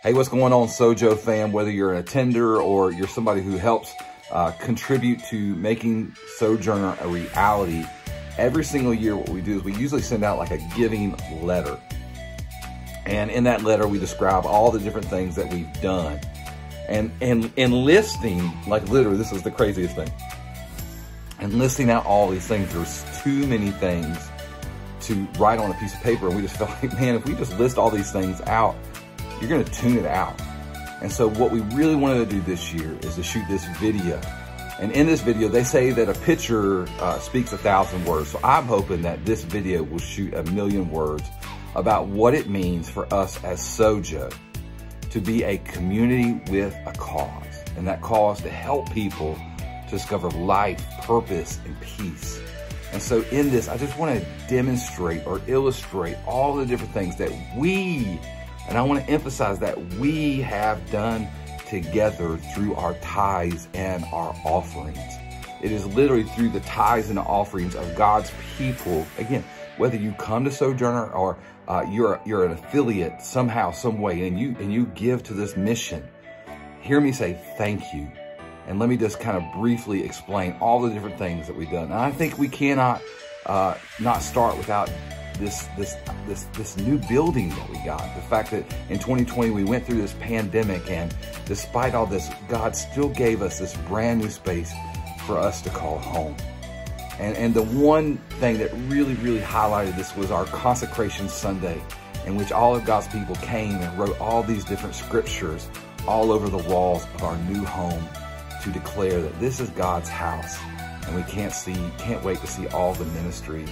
Hey, what's going on, Sojo fam? Whether you're an attender or you're somebody who helps contribute to making Sojourner a reality, every single year what we do is we usually send out like a giving letter. And in that letter, we describe all the different things that we've done. And listing, like literally, this is the craziest thing. And listing out all these things, there's too many things to write on a piece of paper. And we just felt like, man, if we just list all these things out, you're gonna tune it out. And so what we really wanted to do this year is to shoot this video. And in this video, they say that a picture speaks 1,000 words. So I'm hoping that this video will shoot 1,000,000 words about what it means for us as Sojo to be a community with a cause. And that cause to help people to discover life, purpose, and peace. And so in this, I just want to demonstrate or illustrate all the different things that we, and I want to emphasize that we have done together through our tithes and our offerings. It is literally through the tithes and the offerings of God's people. Again, whether you come to Sojourner or you're an affiliate somehow, some way, and you give to this mission, hear me say thank you. And let me just kind of briefly explain all the different things that we've done. And I think we cannot not start without this new building that we got. The fact that in 2020 we went through this pandemic, and despite all this, God still gave us this brand new space for us to call home. And the one thing that really, really highlighted this was our Consecration Sunday, in which all of God's people came and wrote all these different scriptures all over the walls of our new home to declare that this is God's house, and we can't wait to see all the ministry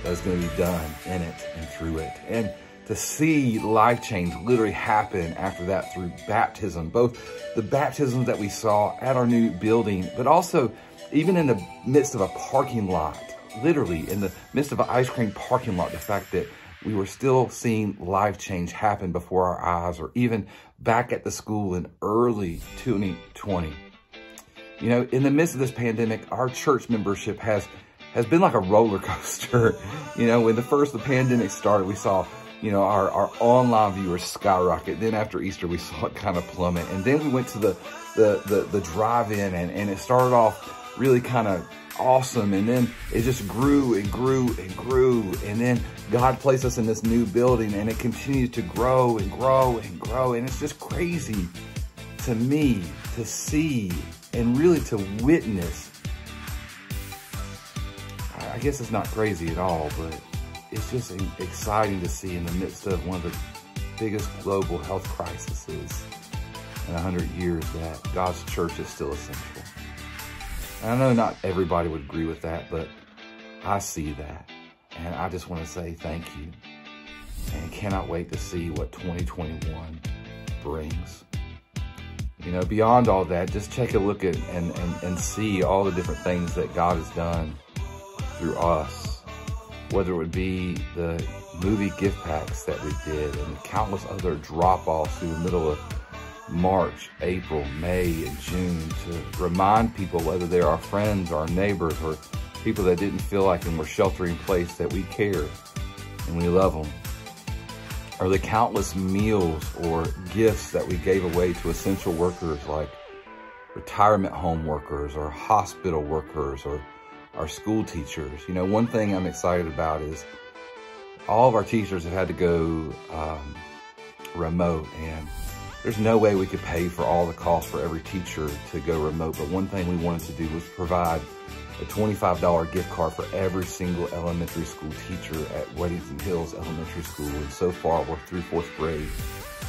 that is going to be done in it and through it. And to see life change literally happen after that through baptism, both the baptisms that we saw at our new building, but also even in the midst of a parking lot, literally in the midst of an ice cream parking lot, the fact that we were still seeing life change happen before our eyes, or even back at the school in early 2020. You know, in the midst of this pandemic, our church membership has been like a roller coaster. You know, when the pandemic started, we saw, you know, our online viewers skyrocket. Then after Easter, we saw it kind of plummet. And then we went to the drive-in, and it started off really kind of awesome. And then it just grew and grew and grew. And then God placed us in this new building, and it continues to grow and grow and grow. And it's just crazy to me to see and really to witness. I guess it's not crazy at all, but it's just exciting to see in the midst of one of the biggest global health crises in 100 years that God's church is still essential. And I know not everybody would agree with that, but I see that. And I just want to say thank you. And cannot wait to see what 2021 brings. You know, beyond all that, just take a look at and see all the different things that God has done through us. Whether it would be the movie gift packs that we did, and countless other drop-offs through the middle of March, April, May, and June, to remind people, whether they're our friends, our neighbors, or people that didn't feel like and were sheltering in place, that we care and we love them. Or the countless meals or gifts that we gave away to essential workers like retirement home workers or hospital workers or our school teachers. You know, one thing I'm excited about is all of our teachers have had to go remote, and there's no way we could pay for all the costs for every teacher to go remote. But one thing we wanted to do was provide a $25 gift card for every single elementary school teacher at Weddington Hills Elementary School. And so far, we're through 4th grade,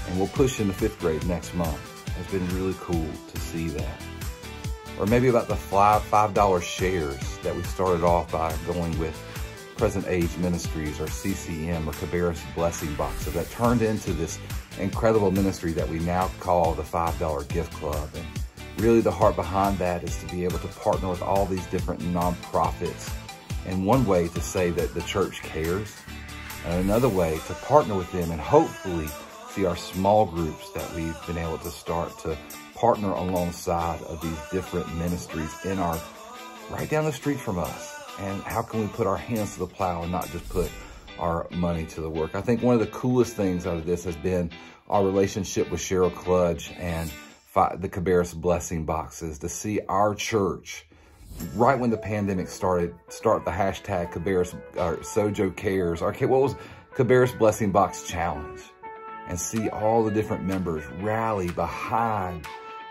and we'll push into 5th grade next month. It's been really cool to see that. Or maybe about the $5 shares that we started off by going with Present Age Ministries or CCM or Cabarrus Blessing Box. So that turned into this incredible ministry that we now call the $5 Gift Club. And really the heart behind that is to be able to partner with all these different nonprofits. And one way to say that the church cares, and another way to partner with them and hopefully see our small groups that we've been able to start to partner alongside of these different ministries in right down the street from us. And how can we put our hands to the plow and not just put our money to the work. I think one of the coolest things out of this has been our relationship with Cheryl Kludge and the Cabarrus Blessing Boxes. To see our church, right when the pandemic started, start the hashtag Cabarrus or Sojo Cares, or what was Cabarrus Blessing Box Challenge, and see all the different members rally behind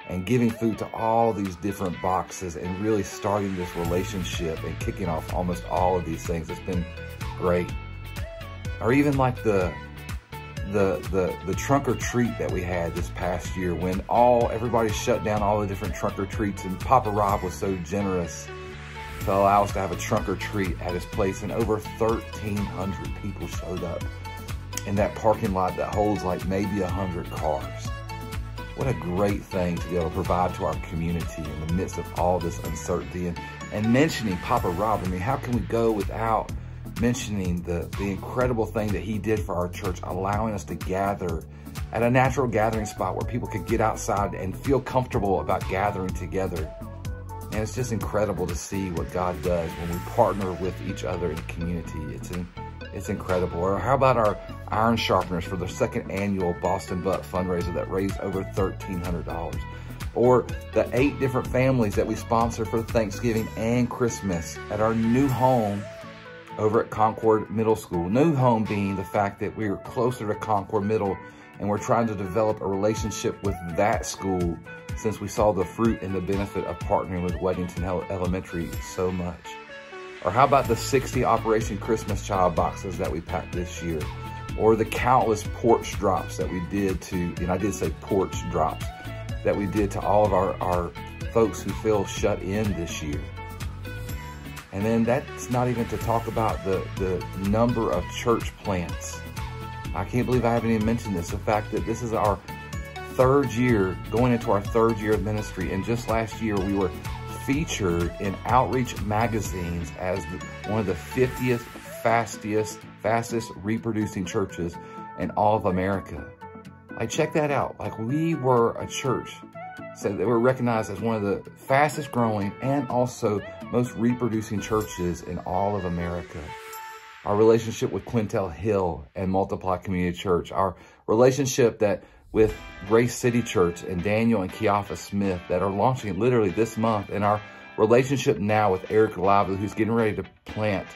and giving food to all these different boxes and really starting this relationship and kicking off almost all of these things. It's been great. Or even like the trunk or treat that we had this past year, when everybody shut down all the different trunk or treats, and Papa Rob was so generous to allow us to have a trunk or treat at his place, and over 1,300 people showed up in that parking lot that holds like maybe 100 cars. What a great thing to be able to provide to our community in the midst of all this uncertainty. And mentioning Papa Rob, I mean, how can we go without mentioning the incredible thing that he did for our church, allowing us to gather at a natural gathering spot where people could get outside and feel comfortable about gathering together. And it's just incredible to see what God does when we partner with each other in community. It's incredible. Or how about our Iron Sharpeners for the second annual Boston Butt fundraiser that raised over $1,300? Or the 8 different families that we sponsor for Thanksgiving and Christmas at our new home over at Concord Middle School. New home being the fact that we are closer to Concord Middle, and we're trying to develop a relationship with that school since we saw the fruit and the benefit of partnering with Weddington Elementary so much. Or how about the 60 Operation Christmas Child boxes that we packed this year? Or the countless porch drops that we did to, and I did say porch drops, that we did to all of our folks who feel shut in this year. And then that's not even to talk about the number of church plants. I can't believe I haven't even mentioned this. The fact that this is our 3rd year, going into our 3rd year of ministry. And just last year, we were featured in Outreach magazines as one of the 50th fastest reproducing churches in all of America. Like, check that out. Like, we were a church, so they were recognized as one of the fastest growing and also most reproducing churches in all of America. Our relationship with Quintel Hill and Multiply Community Church, our relationship with Grace City Church and Daniel and Keofa Smith that are launching literally this month, and our relationship now with Eric Lively, who's getting ready to plant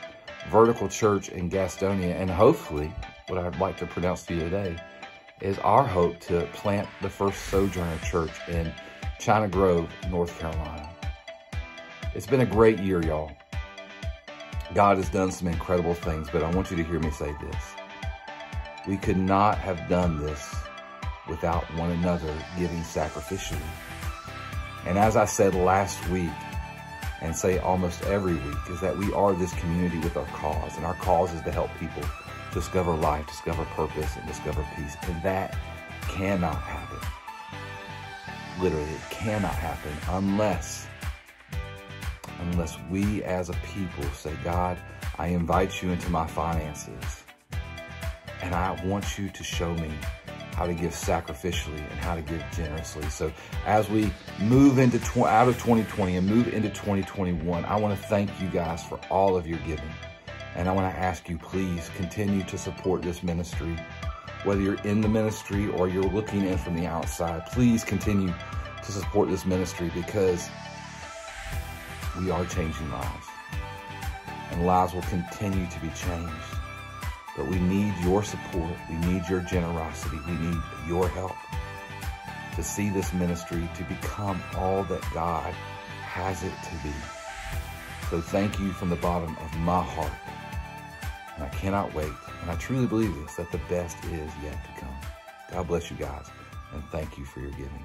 Vertical Church in Gastonia, and hopefully, what I'd like to pronounce to you today, is our hope to plant the first Sojourner Church in China Grove, North Carolina. It's been a great year, y'all. God has done some incredible things, but I want you to hear me say this. We could not have done this without one another giving sacrificially. And as I said last week, and say almost every week, is that we are this community with our cause, and our cause is to help people discover life, discover purpose, and discover peace. And that cannot happen. Literally, it cannot happen unless we as a people say, God, I invite you into my finances, and I want you to show me how to give sacrificially and how to give generously. So as we move into out of 2020 and move into 2021, I want to thank you guys for all of your giving. And I want to ask you, please continue to support this ministry. Whether you're in the ministry or you're looking in from the outside, please continue to support this ministry, because we are changing lives, and lives will continue to be changed. But we need your support. We need your generosity. We need your help to see this ministry to become all that God has it to be. So thank you from the bottom of my heart. And I cannot wait. And I truly believe this, that the best is yet to come. God bless you guys. And thank you for your giving.